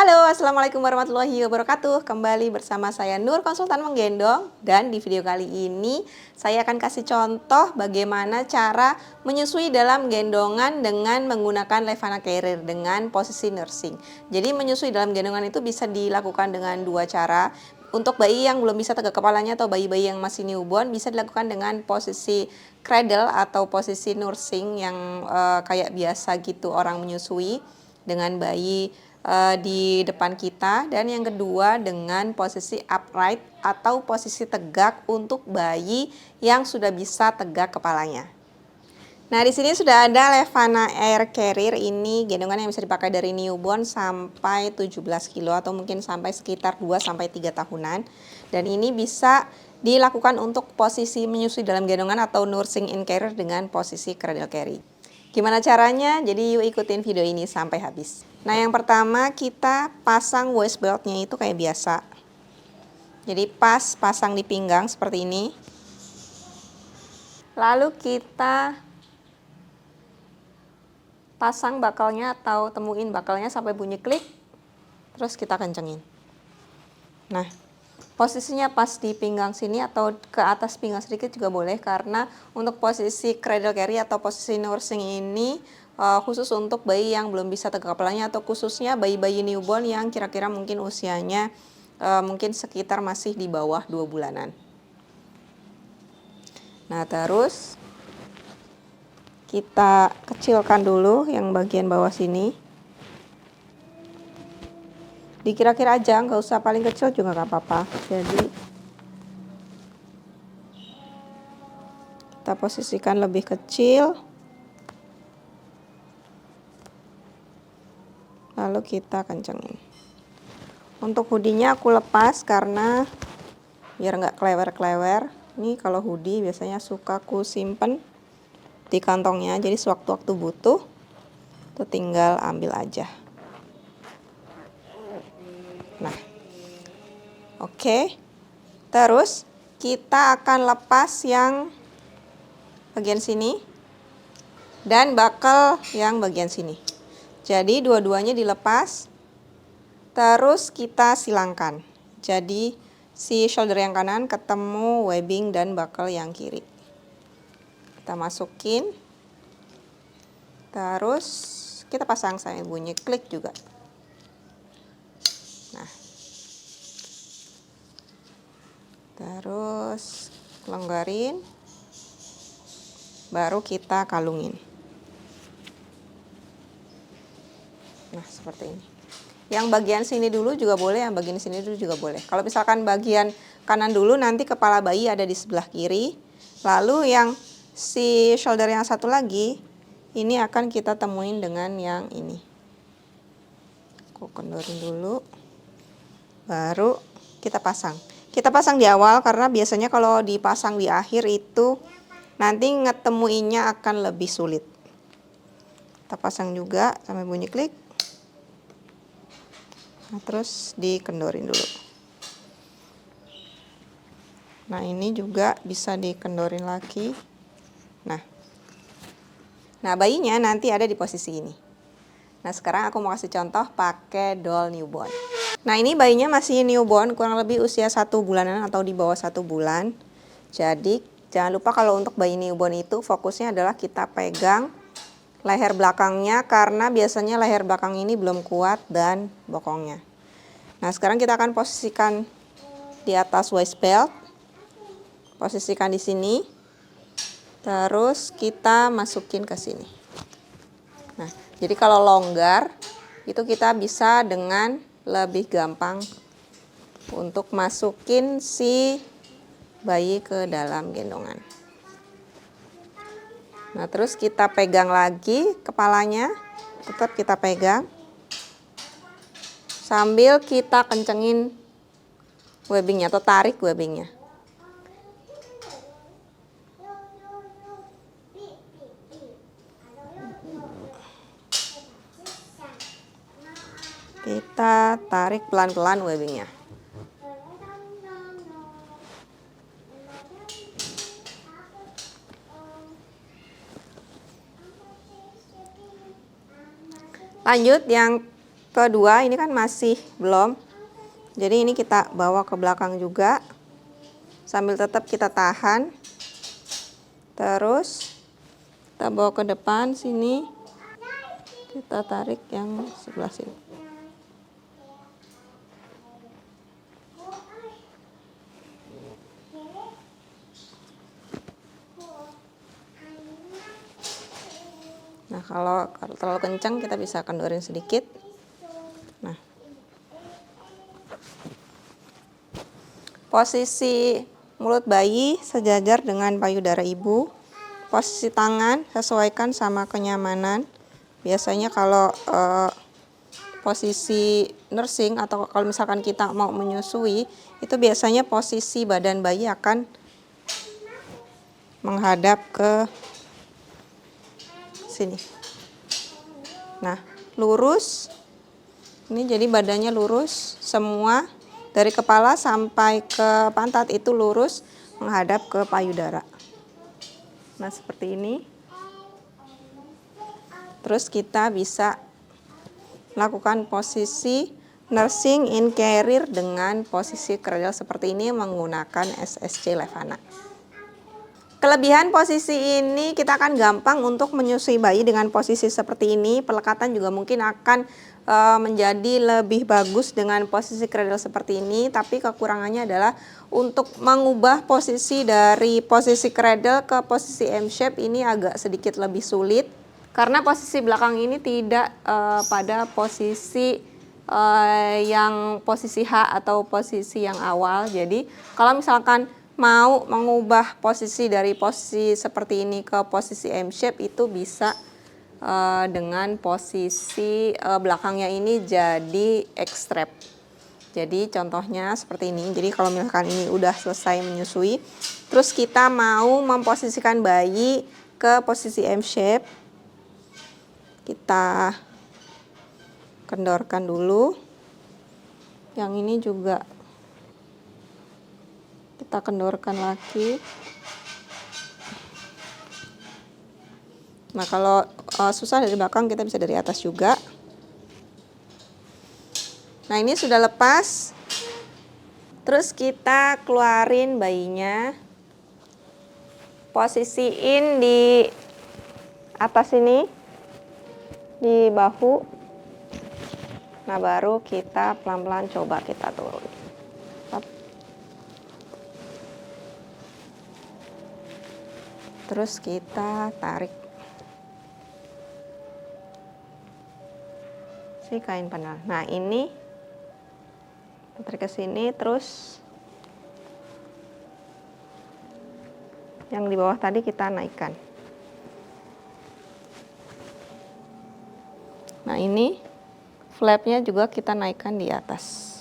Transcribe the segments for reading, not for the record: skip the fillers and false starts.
Halo, Assalamualaikum warahmatullahi wabarakatuh. Kembali bersama saya Nur Konsultan Menggendong. Dan di video kali ini saya akan kasih contoh bagaimana cara menyusui dalam gendongan dengan menggunakan Levana Carrier dengan posisi nursing. Jadi menyusui dalam gendongan itu bisa dilakukan dengan dua cara. Untuk bayi yang belum bisa tegak kepalanya atau bayi-bayi yang masih newborn bisa dilakukan dengan posisi cradle atau posisi nursing yang kayak biasa gitu orang menyusui dengan bayi di depan kita, dan yang kedua dengan posisi upright atau posisi tegak untuk bayi yang sudah bisa tegak kepalanya. Nah, di sini sudah ada Levana Air Carrier. Ini gendongan yang bisa dipakai dari newborn sampai 17 kilo atau mungkin sampai sekitar 2 sampai 3 tahunan. Dan ini bisa dilakukan untuk posisi menyusui dalam gendongan atau nursing in carrier dengan posisi cradle carry. Gimana caranya? Jadi yuk ikutin video ini sampai habis. Nah, yang pertama kita pasang waist beltnya itu kayak biasa. Jadi pasang di pinggang seperti ini. Lalu kita pasang bakalnya atau temuin bakalnya sampai bunyi klik. Terus kita kencengin. Nah, posisinya pas di pinggang sini atau ke atas pinggang sedikit juga boleh, karena untuk posisi cradle carry atau posisi nursing ini khusus untuk bayi yang belum bisa tegak kepalanya atau khususnya bayi-bayi newborn yang kira-kira mungkin usianya mungkin sekitar masih di bawah 2 bulanan. Nah, terus kita kecilkan dulu yang bagian bawah sini. Dikira-kira aja, nggak usah paling kecil juga nggak apa-apa. Jadi kita posisikan lebih kecil. Lalu kita kencengin. Untuk hoodie-nya aku lepas karena biar nggak klewer-klewer. Ini kalau hoodie biasanya suka aku simpen di kantongnya. Jadi sewaktu-waktu butuh, tuh tinggal ambil aja. Nah, oke. Terus kita akan lepas yang bagian sini dan bakal yang bagian sini. Jadi dua-duanya dilepas. Terus kita silangkan. Jadi si shoulder yang kanan ketemu webbing dan bakal yang kiri. Kita masukin. Terus kita pasang sampai bunyi klik juga. Nah. Terus longgarin. Baru kita kalungin. Nah, seperti ini. Yang bagian sini dulu juga boleh, yang bagian sini dulu juga boleh. Kalau misalkan bagian kanan dulu, nanti kepala bayi ada di sebelah kiri. Lalu yang si shoulder yang satu lagi, ini akan kita temuin dengan yang ini. Aku kendorin dulu. Baru kita pasang. Kita pasang di awal karena biasanya kalau dipasang di akhir itu nanti ngetemuinnya akan lebih sulit. Kita pasang juga sampai bunyi klik. Nah, terus dikendorin dulu. Nah, ini juga bisa dikendorin lagi. Nah, bayinya nanti ada di posisi ini. Nah, sekarang aku mau kasih contoh pakai doll newborn. Nah, ini bayinya masih newborn, kurang lebih usia 1 bulanan atau di bawah 1 bulan. Jadi, jangan lupa kalau untuk bayi newborn itu fokusnya adalah kita pegang leher belakangnya, karena biasanya leher belakang ini belum kuat dan bokongnya. Nah, sekarang kita akan posisikan di atas waist belt. Posisikan di sini. Terus kita masukin ke sini. Nah, jadi kalau longgar itu kita bisa dengan lebih gampang untuk masukin si bayi ke dalam gendongan. Nah, terus kita pegang lagi kepalanya, tetap kita pegang. Sambil kita kencengin webbingnya atau tarik webbingnya. Kita tarik pelan-pelan webbingnya. Lanjut yang kedua ini kan masih belum, jadi ini kita bawa ke belakang juga sambil tetap kita tahan, terus kita bawa ke depan sini, kita tarik yang sebelah sini. Nah, kalau terlalu kencang kita bisa kendorin sedikit. Nah, posisi mulut bayi sejajar dengan payudara ibu. Posisi tangan sesuaikan sama kenyamanan. Biasanya kalau posisi nursing atau kalau misalkan kita mau menyusui, itu biasanya posisi badan bayi akan menghadap ke sini. Nah, lurus. Ini jadi badannya lurus semua, dari kepala sampai ke pantat itu lurus menghadap ke payudara. Nah, seperti ini. Terus kita bisa lakukan posisi nursing in carrier dengan posisi cradle seperti ini menggunakan SSC Levana. Kelebihan posisi ini, kita akan gampang untuk menyusui bayi dengan posisi seperti ini. Pelekatan juga mungkin akan menjadi lebih bagus dengan posisi cradle seperti ini. Tapi kekurangannya adalah untuk mengubah posisi dari posisi cradle ke posisi M-shape ini agak sedikit lebih sulit. Karena posisi belakang ini tidak pada posisi yang posisi H atau posisi yang awal. Jadi kalau misalkan mau mengubah posisi dari posisi seperti ini ke posisi M-shape itu bisa dengan posisi belakangnya ini jadi X-strap. Jadi contohnya seperti ini. Jadi kalau misalkan ini udah selesai menyusui, terus kita mau memposisikan bayi ke posisi M-shape, kita kendorkan dulu. Yang ini juga kita kendorkan lagi. Nah, kalau susah dari belakang kita bisa dari atas juga. Nah, ini sudah lepas. Terus kita keluarin bayinya. Posisiin di atas ini, di bahu. Nah, baru kita pelan-pelan coba kita turun. Terus kita tarik si kain penal. Nah, ini tarik ke sini, terus yang di bawah tadi kita naikkan. Nah, ini flapnya juga kita naikkan di atas.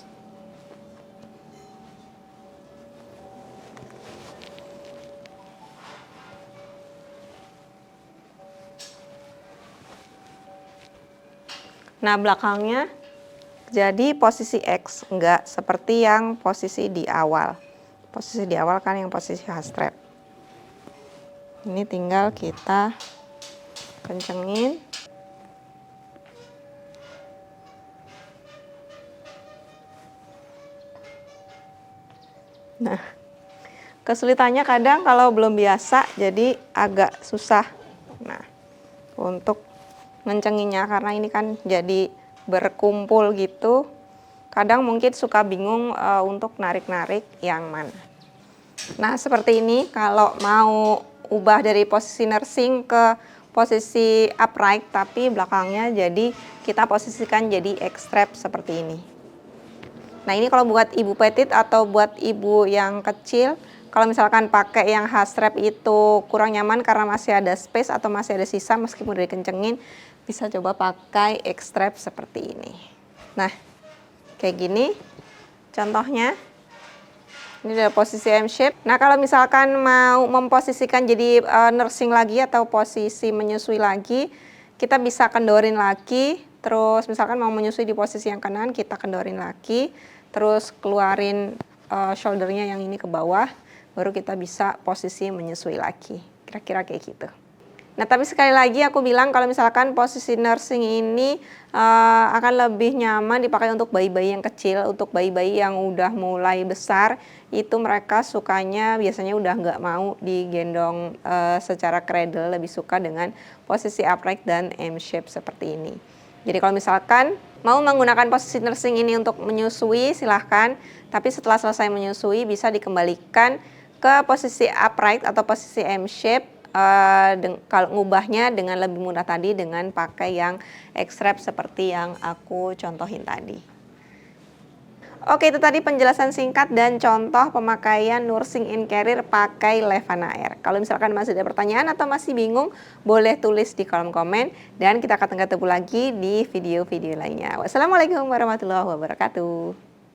Nah, belakangnya jadi posisi X, enggak seperti yang posisi di awal. Posisi di awal kan yang posisi H-strap. Ini tinggal kita kencengin. Nah, kesulitannya kadang kalau belum biasa jadi agak susah. Nah, untuk ngencenginnya karena ini kan jadi berkumpul gitu. Kadang mungkin suka bingung untuk narik-narik yang mana. Nah, seperti ini kalau mau ubah dari posisi nursing ke posisi upright tapi belakangnya jadi kita posisikan jadi X-strap seperti ini. Nah, ini kalau buat ibu petit atau buat ibu yang kecil, kalau misalkan pakai yang H-strap itu kurang nyaman karena masih ada space atau masih ada sisa meskipun udah dikencengin, bisa coba pakai X-strap seperti ini. Nah, kayak gini contohnya. Ini udah posisi M-shape. Nah, kalau misalkan mau memposisikan jadi nursing lagi atau posisi menyusui lagi, kita bisa kendorin lagi. Terus misalkan mau menyusui di posisi yang kanan, kita kendorin lagi. Terus keluarin shouldernya yang ini ke bawah, baru kita bisa posisi menyusui lagi. Kira-kira kayak gitu. Nah, tapi sekali lagi aku bilang kalau misalkan posisi nursing ini akan lebih nyaman dipakai untuk bayi-bayi yang kecil, untuk bayi-bayi yang udah mulai besar, itu mereka sukanya biasanya udah nggak mau digendong secara cradle, lebih suka dengan posisi upright dan M shape seperti ini. Jadi kalau misalkan mau menggunakan posisi nursing ini untuk menyusui silahkan, tapi setelah selesai menyusui bisa dikembalikan ke posisi upright atau posisi M shape. Kalau ngubahnya dengan lebih mudah tadi dengan pakai yang X-Wrap seperti yang aku contohin tadi. Oke, itu tadi penjelasan singkat dan contoh pemakaian nursing in carrier pakai Levana Air. Kalau misalkan masih ada pertanyaan atau masih bingung, boleh tulis di kolom komen dan kita akan ketemu lagi di video-video lainnya. Wassalamualaikum warahmatullahi wabarakatuh.